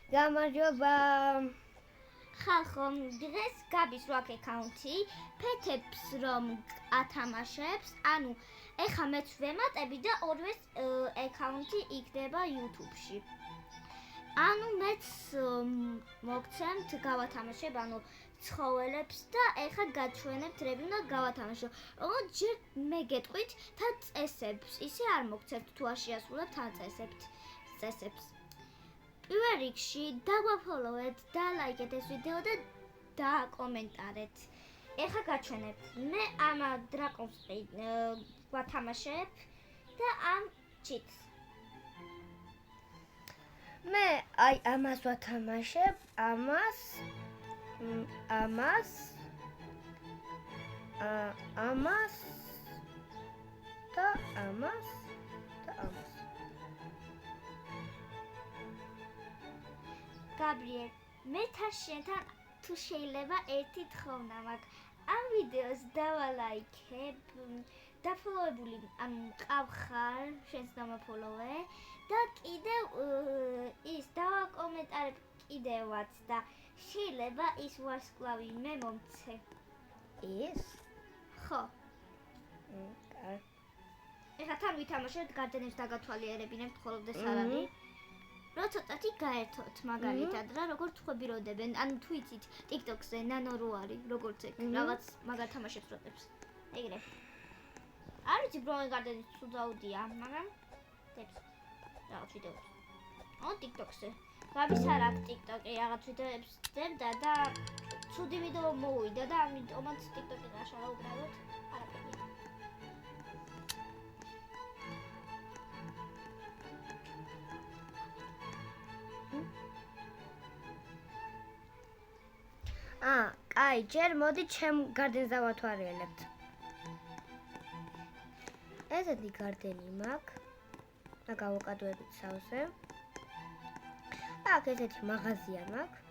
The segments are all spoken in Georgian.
გამარჯობა. ხალხო, დღეს გაბის რო აქვს აკაუნთი, ფეთებს რომ ათამაშებს, ანუ ეხა მეც ვემატები და ორივეს აკაუნთი იქნება YouTube-ში. ანუ მეც მოგცემთ გავათამაშებ, ანუ ცხოველებს და ეხა გაჩვენებთ რები უნდა გავათამაშო. ოღონდ ჯერ მე გეტყვით თან წესებს, ისე არ მოგცემთ თუ არ შეასრულებთ თან წესებს. პირველ რიგში დაგვაფოლოვეთ და ლაიქეთ ეს ვიდეო და დაკომენტარეთ. ეხა გაჩვენებთ. მე ამ დრაკონს ვათამაშებ და ამ ჩიტს. მე აი ამას ვათამაშებ, ამას და ამას. გაბრიელ, მე თან შენთან თუ შეიძლება ერთი თხოვნა მაქვს. ამ ვიდეოს დავალაიქებ, დაფოლოვებული, ანუ მყავხარ, შენც დამაფოლოვე და კიდევ ის დავაკომენტარებ კიდევაც და შეიძლება ის ვარსკვლავი მე მომცე. ის? ხო. კაი. ეხლა თან ვითამაშებთ, გარდენებს დაგათვალიერებინებთ, ხოლმე ეს არ არის. რო ცოტათი გაერთოთ მაგალითად რა როგორ ხვებიროდებენ ანუ თუ იცით TikTok-ზე ნანო რო არის როგორც ეგ რაღაც მაგარ თამაშებს როდებს ეგრე არ ვიცი ბრო გარდენი თუ დაუდია მაგრამ დებს რაღაც ვიდეოებს ო TikTok-ზე გაბის არ აქვს TikTok-ი რაღაც ვიდეოებს დებდა და ცუდი ვიდეო მოვიდა და ამიტომაც TikTok-ი გაშალა უბრალოდ არაფერი კაი, ჯერ მოდი ჩემ გარდენს დავათვალიერებთ. ესეთი გარდენი მაქვს. და გავაკადოებით სავსე. აქ ესეთი მაღაზია მაქვს.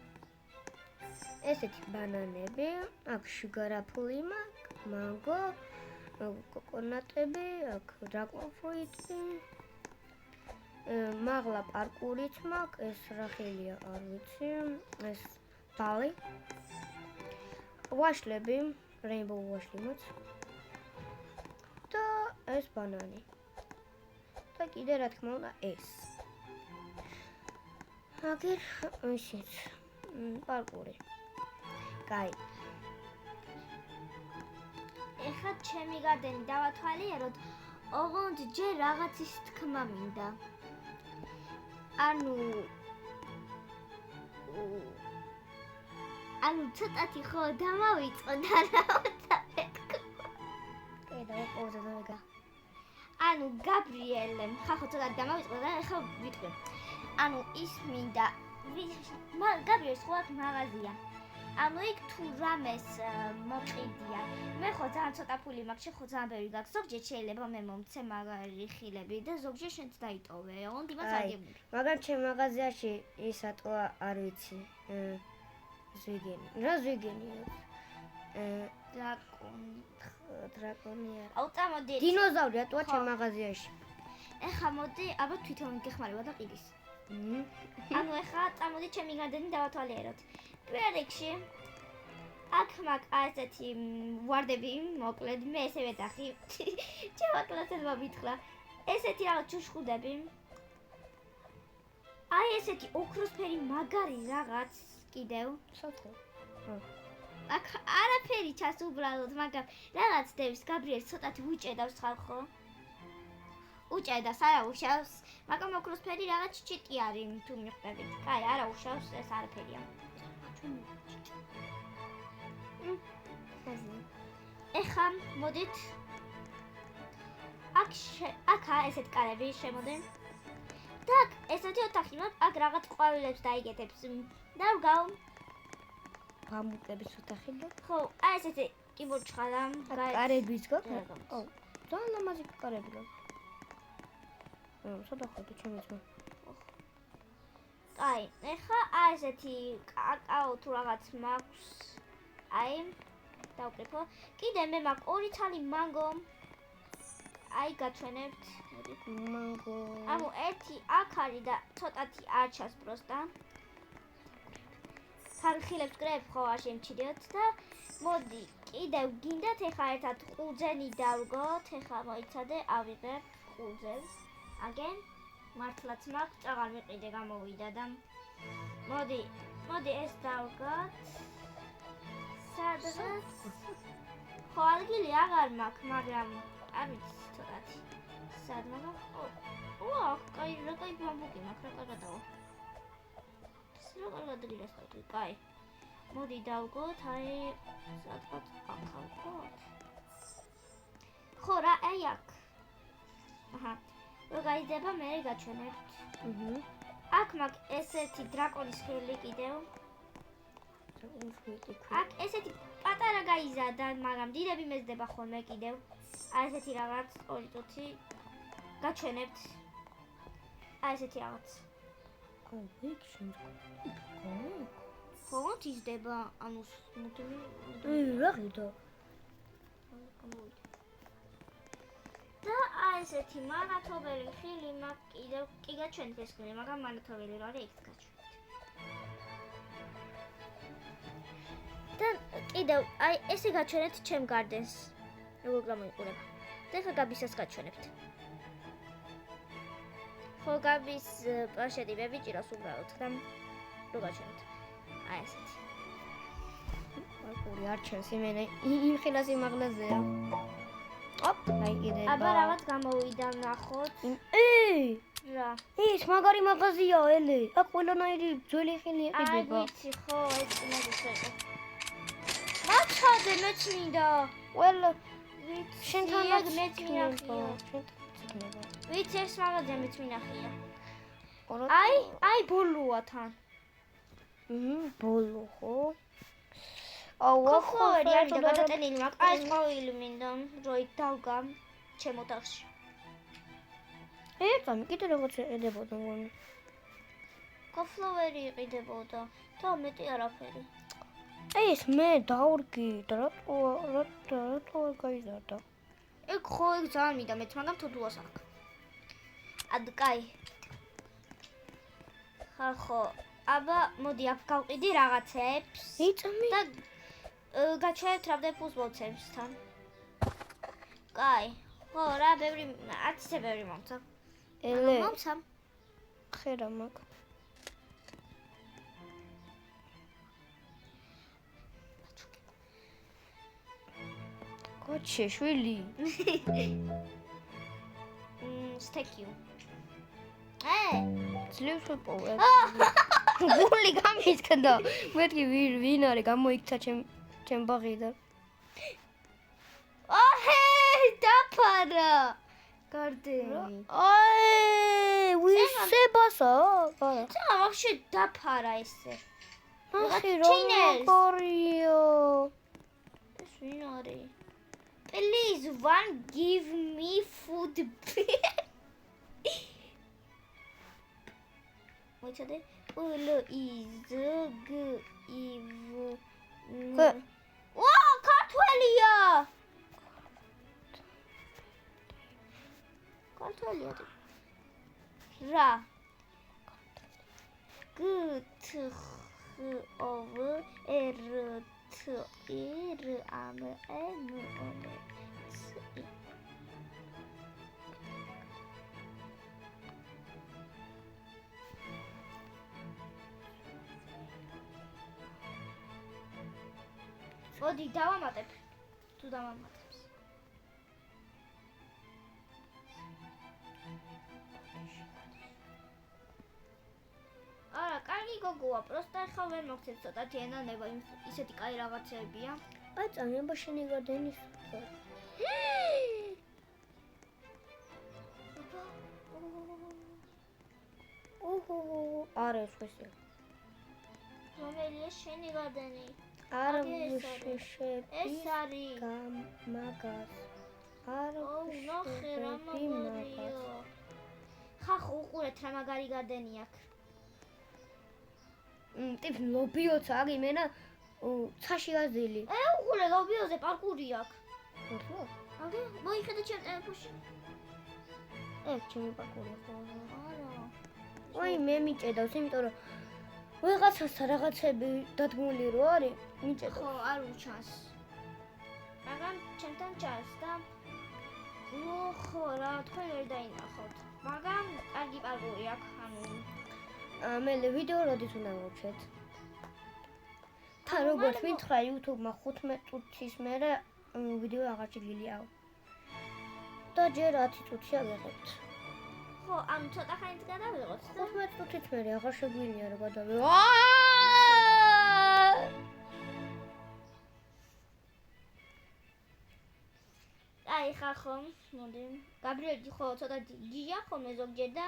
ესეთი ბანანები, აქ შუგარაფული მაქვს, მანგო, კოკონატები, აქ დრაკონ ფრუიტი. მაღლა პარკურიც მაქვს, ეს რა ხელია, არ ვიცი. ეს ბალი. ვაშლები, რეინბოუ ვაშლი მოც. და ეს ბანანი. და კიდე რა თქმა უნდა ეს. აგერ ისიც პარკური. კაი. ეხლა ჩემი გარდენი დავათვალიეროთ, ოღონდ ჯერ რაღაცის თქმა მინდა. ანუ ცოტათი ხო დამავიწყო და რაღაცა მეთქვა. კაი, დავაპაუზე და ვეგა. ანუ გაბრიელ, ხახო ცოტათი დამავიწყო და ეხლა ვიტყვი. ანუ ის მინდა გაბრიელს ხო აქვს მაღაზია. ანუ იქ თუ რამეს მოყიდია. მე ხო ძალიან ცოტა ფული მაქვს, შენ ხო ძალიან ბევრი გაქვს. ზოგჯერ შეიძლება მე მომცე მაგარი ხილები და ზოგჯერ შენც დაიტოვე. ოღონდ იმას არ გებური. მაგრამ ჩემ მაღაზიაში ის ატყვა არ ვიცი. ზვიგენი. რა ზვიგენია? დრაკონი არა. აუ წამოდი. დინოზავრი ატყვა ჩემ მაღაზიაში. ეხლა მოდი, აბა თვითონ გეხმარება და ყიდის. ანუ ეხლა წამოდი ჩემი გარდენი დავათვალიეროთ. პირველ რიგში აქ მაქვს ასეთი ვარდები, მოკლედ მე ესე ვეძახი. ჩემო კლასელმა მითხრა. ესეთი რაღაც ჩუშხუდები. აი ესეთი ოქროსფერი მაგარი რაღაც კიდევ. სოთო. აქ არაფერი ჩას უბრალოდ, მაგრამ რაღაც დევს გაბრიელ ცოტათი უჭედავს ხალხო. უჭედავს, არა უშავს, მაგრამ ოქროსფერი რაღაც ჩიტი არის თუ მიხვდებით. კაი, არა უშავს, ეს არაფერია. ეხლა მოდით. აქა ესეთ კარები შემოდენ. და ესეთი ოთახი მაქვს, აქ რაღაც ყვავილებს დაიგეთებს. და ვგავ ბამბუკების ოთახი და ხო, აი ესეთი კიბორჩხალა, კარებიც გაქვს? ო, ძალიან ლამაზი კარები გაქვს. სადა ხარ ჩემიც მო. აი, ეხლა აი ესეთი კაკაო თუ რაღაც მაქვს. აი, დავკრიფო. კიდე მე მაქვს ორი ცალი მანგო. აი გაჩვენებთ. მანგო. ანუ ერთი აქ არის და ცოტათი არ ჩას პროსტა. ხარხილებს კრეებს ხო არ შემჩიოთ და მოდი კიდევ გინდათ ეხა ერთად ყურძენი დავგოთ ეხა მოიცადე ავიღებ ყურძენს აგენ მართლაც მაქვს წაღარ მიყიდე გამოვიდა და მოდი ეს დავგოთ სადღაც ხო ადგილი აღარ მაქვს მაგრამ არ ვიცი ცოტათი სადღაც კაი რა კაი ბამბუკი მაქვს რა კარგადაა რა გადაგილას დავდი კაი მოდი დავგოთ აი სადღაც ახალგოთ ხო რა აი აქ აჰა რო გაიძება მე გაჩვენებთ აქ მაქვს ესეთი დრაკონის ხილი კიდევ აქ ესეთი პატარა გაიზარდა მაგრამ დიდები მეზდება ხოლმე კიდევ აი ესეთი რაღაც 2 წუთი გაჩვენებთ აი ესეთი რაღაც ხო თიზდება ანუ მუდმივ რა ღირდა და აი ესეთი მანათობელი ხილი მაქვს კიდევ კი გაჩვენეთ ეს ხილი მაგრამ მანათობელი რა არის იქ გაჩვენეთ და კიდევ აი ესე გაჩვენეთ ჩემ გარდენს როგორ გამოიყურება და ხა გაბისას გაჩვენებთ ხო გაბის პლანშეტი მევიჭირავს უბრალოდ და რო გაჩვენებთ აი ესეთი პარკური არჩენს იმენა იმ ხილას იმაღლაზეა ოპ აი კიდება აბა რაღაც გამოვიდა ნახოთ რა ის მაგარი მაღაზია ელე აქ ყველანაირი ძველი ხილი იყიდება აი ვიცი ხო ეს მაგისრე მაჩადე მეწმინდა ყველა ვიცი შენთანაც მეწმინახია ვიცი ეს მაღაზია მეწმინახია აი აი ბოლოა თან ბოლო ხო ხო არის და გადატენილი მაქვს აი ყოველი მინდა რო იქ დავგა ჩემ ოთახში წამი კიდე რაღაც ედებოდა მგონი კოფლოვერი იყიდებოდა და მეტი არაფერი ეს მე დაურგი და რატო გაიზარდა ეგ ხო ეგ ძალიან მინდა მეც მაგრამ თოდუას აქვს ად კაი ხო აბა მოდი აქ გავყიდი რაღაცებს იწამი და გაჩვენებთ რამდენი ფულბოლცებსთან კაი ხო რა ბევრი არც ისე ბევრი მომცა ელე მომცა ხერა მაქვს კოჩე შვილი სტეკიუ ძლევს ვიპოვე გული გამისკდა მეთქი ვინ არის გამოიქცა ჩემ ბაღიდან დაფარა გარდენი აი ვისებასა ცოტა ვაფშე დაფარა ესე ახი როგორია ეს ვინ არის please one give me food მოიცადე ულ ის გ ივ ქართველია ქართველია რა გ თ ხ ოვ ერ თ ი ր ამ ე ნ ო ნ ც ი მოდი დავამატებ თუ დავამატებს არა კარგი გოგოა პროსტა ხა ვერ მოგცეთ ცოტათი ენანება ისეთი კაი რაღაცებია აი წამება შენი გარდენის არა ესეა რომელია შენი გარდენი არა ეს არის მაგას არა ნახე რა მაგარია ხა უყურეთ რა მაგარი გარდენი აქვს ტიპ ლობიოცა აგიმენა ცაში გაზილი უყურე ლობიოზე პარკური აქვს ხო აგე მოიხედე ჩემ ტელეფონში ჩემი პარკური ხო არა აი მე მიჭედავს იმიტომ რომ ვიღაცასთან რაღაცები დადგმული რო არის, მიჭედო. ხო, არ უჩანს. მაგრამ ჩემთან ჩანს და ხო, რა თქვენ ვერ დაინახოთ. მაგრამ კარგი პარკური აქვს, ანუ მელე ვიდეო როდით უნდა მოვჩეთ? თან როგორც მითხრა YouTube-მა 15 წუთის მერე ვიდეო აღარ შეგიძლიაო. და ჯერ 10 წუთი ავიღებთ. ხო, ანუ ცოტა ხანით გადავიღოთ. 15 წუთით მერე აღარ შეგვიძლია რა გადავიღო. აი ხა ხომ, მოდი. გაბრიელი ხო ცოტა გიჟა ხოლმე ზოგჯერ და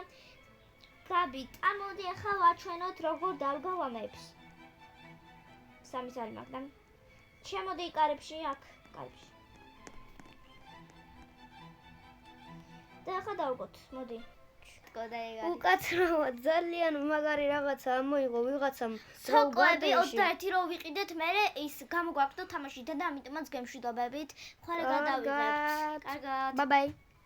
გაბი, წამოდი ახლა ვაჩვენოთ როგორ დავგავამებს. სამი სალი მაქვს და შემოდი კარებში აქ, კარებში. და ახლა დავგოთ, მოდი. უკაცრავად ძალიან მაგარი რაღაცა მოიღო ვიღაცამ სოკოები 21 რო ვიყიდეთ, მე ის გამოგვაქვს და თამაშით და ამიტომაც გემშვიდობებით. ხვალე გადავიღებთ. კარგად. ბაი ბაი.